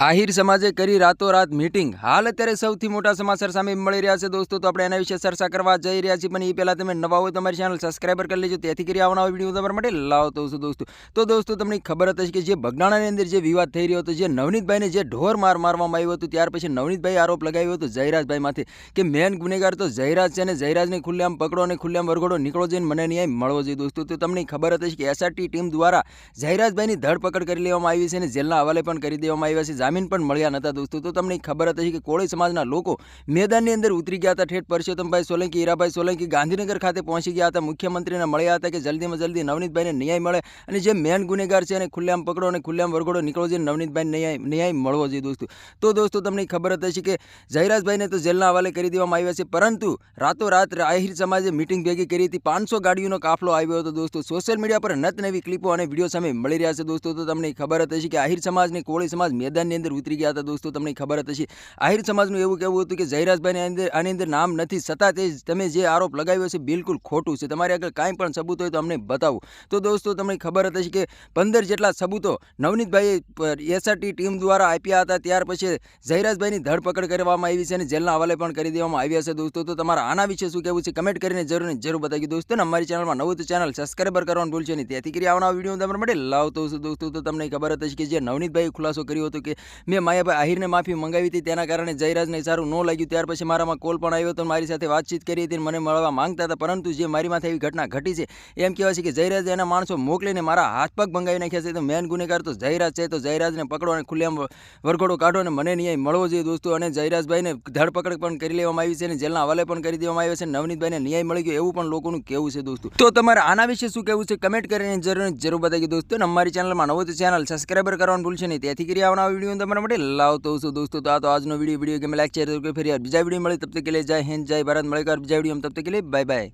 આહિર સમાજે કરી રાતોરાત મીટિંગ. હાલ અત્યારે સૌથી મોટા સમાચાર સામે મળી રહ્યા છે દોસ્તો, તો આપણે એના વિશે ચર્ચા કરવા જઈ રહ્યા છીએ. પણ એ પહેલાં તમે નવા હોય તમારી ચેનલ સબસ્ક્રાઈબર કરી લેજો, તેથી કરી આવનારા વિડીયો તમારા માટે લાવતો છું દોસ્તો. તો દોસ્તો તમને ખબર હતી કે જે બગડાણાની અંદર જે વિવાદ થઈ રહ્યો હતો, જે નવનીતભાઈને જે ઢોર મારવામાં આવ્યો હતો, ત્યાર પછી નવનીતભાઈ આરોપ લગાવ્યો હતો જયરાજભાઈ માથે કે મેન ગુનેગાર તો જયરાજ છે અને જયરાજને ખુલ્લેઆમ પકડો અને ખુલ્લેઆમ વરઘોડો નીકળો જઈને મને ન્યાય મળવો જોઈએ દોસ્તો. તો તમને ખબર હતી કે એસઆરટી ટીમ દ્વારા જયરાજભાઈની ધરપકડ કરી લેવામાં આવી છે અને જેલના હવાલે પણ કરી દેવામાં આવ્યા છે. જામીન પણ મળ્યા નતા દોસ્તો. તો તમને ખબર હતી કે કોળી સમાજના લોકો મેદાનની અંદર ઉતરી ગયા હતા. ઠેઠ પરસોત્તમભાઈ સોલંકી, હીરાભાઈ સોલંકી ગાંધીનગર ખાતે પહોંચી ગયા હતા. મુખ્યમંત્રીને મળ્યા હતા કે જલ્દીમાં જલ્દી નવનીતભાઈને ન્યાય મળે અને જે મેન ગુનેગાર છે એને ખુલ્લેઆમ પકડો અને ખુલ્લેઆમ વરઘોડો નીકળો જોઈએ, નવનીતભાઈને ન્યાય મળવો જોઈએ દોસ્તો. તો દોસ્તો તમને ખબર હતી કે જયરાજભાઈને તો જેલના હવાલે કરી દેવામાં આવ્યા છે, પરંતુ રાતોરાત આહિર સમાજે મિટિંગ ભેગી કરી હતી. 500 ગાડીઓનો કાફલો આવ્યો હતો દોસ્તો. સોશિયલ મીડિયા પર નવી ક્લિપો અને વિડીયો સામે મળી રહ્યા છે દોસ્તો. તો તમને ખબર હતી કે આહિર સમાજ અને કોળી સમાજ મેદાનની અંદર ઉતરી ગયા હતા દોસ્તો. તમને ખબર હતી આહિર સમાજનું એવું કહેવું હતું કે જયરાજભાઈને આની અંદર નામ નથી, છતાં તે તમે જે આરોપ લગાવ્યો છે બિલકુલ ખોટું છે. તમારે આગળ કાંઈ પણ સબૂત હોય તો અમને બતાવો. તો દોસ્તો તમને ખબર હતી કે 15 જેટલા સબૂતો નવનીતભાઈએ એસઆરટી ટીમ દ્વારા આપ્યા હતા. ત્યાર પછી જયરાજભાઈની ધરપકડ કરવામાં આવી છે અને જેલના હવાલે પણ કરી દેવામાં આવ્યા છે દોસ્તો. તો તમારા આના વિશે શું કહેવું છે કમેન્ટ કરીને જરૂર બતાવી દોસ્તો. અને અમારી ચેનલમાં નવું તો ચેનલ સબસ્ક્રાઈબર કરવાનું ભૂલશો નહીં, તેથી કરી આવનારા વિડીયો તમારા માટે લાવતો છું દોસ્તો. તો તમને ખબર હતી કે જે નવનીતભાઈએ ખુલાસો કર્યો હતો કે મેં માયાભાઈ આહિરને માફી મંગાવી હતી, તેના કારણે જયરાજને સારું ન લાગ્યું. ત્યાર પછી મારામાં કોલ પણ આવ્યો હતો, મારી સાથે વાતચીત કરી હતી, મને મળવા માંગતા હતા, પરંતુ જે મારી માથે એવી ઘટના ઘટી છે એમ કહેવાય છે કે જયરાજે એના માણસો મોકલીને મારા હાથ પગ ભંગાવી નાખ્યા છે. તો મેન ગુનેગાર તો જયરાજ છે, તો જયરાજને પકડો અને ખુલ્લેઆમ વરઘોડો કાઢો અને મને ન્યાય મળવો જોઈએ દોસ્તો. અને જયરાજભાઈને ધરપકડ પણ કરી લેવામાં આવી છે અને જેલના હવાલે પણ કરી દેવામાં આવ્યા છે. નવનીતભાઈને ન્યાય મળી ગયો એવું પણ લોકોનું કહેવું છે દોસ્તો. તો તમારે આના વિશે શું કહેવું છે કમેન્ટ કરીને જરૂર બતાવી દોસ્તો. અને અમારી ચેનલમાં નવો તો ચેનલ સબસ્ક્રાઈબર કરવાનું ભૂલશો નહીં, તેથી કરી આવનારા વિડીયો તમારા માટે લાવતો છું દોસ્તો. તો આ તો આજનો વિડીયો કે મેં લાઈક શેર બીજા વિડીયો મળી તબ તક કે लिए जय हिंद जय भारत. મળે બીજા વિડીયો તબ તક કે लिए बाय बाय.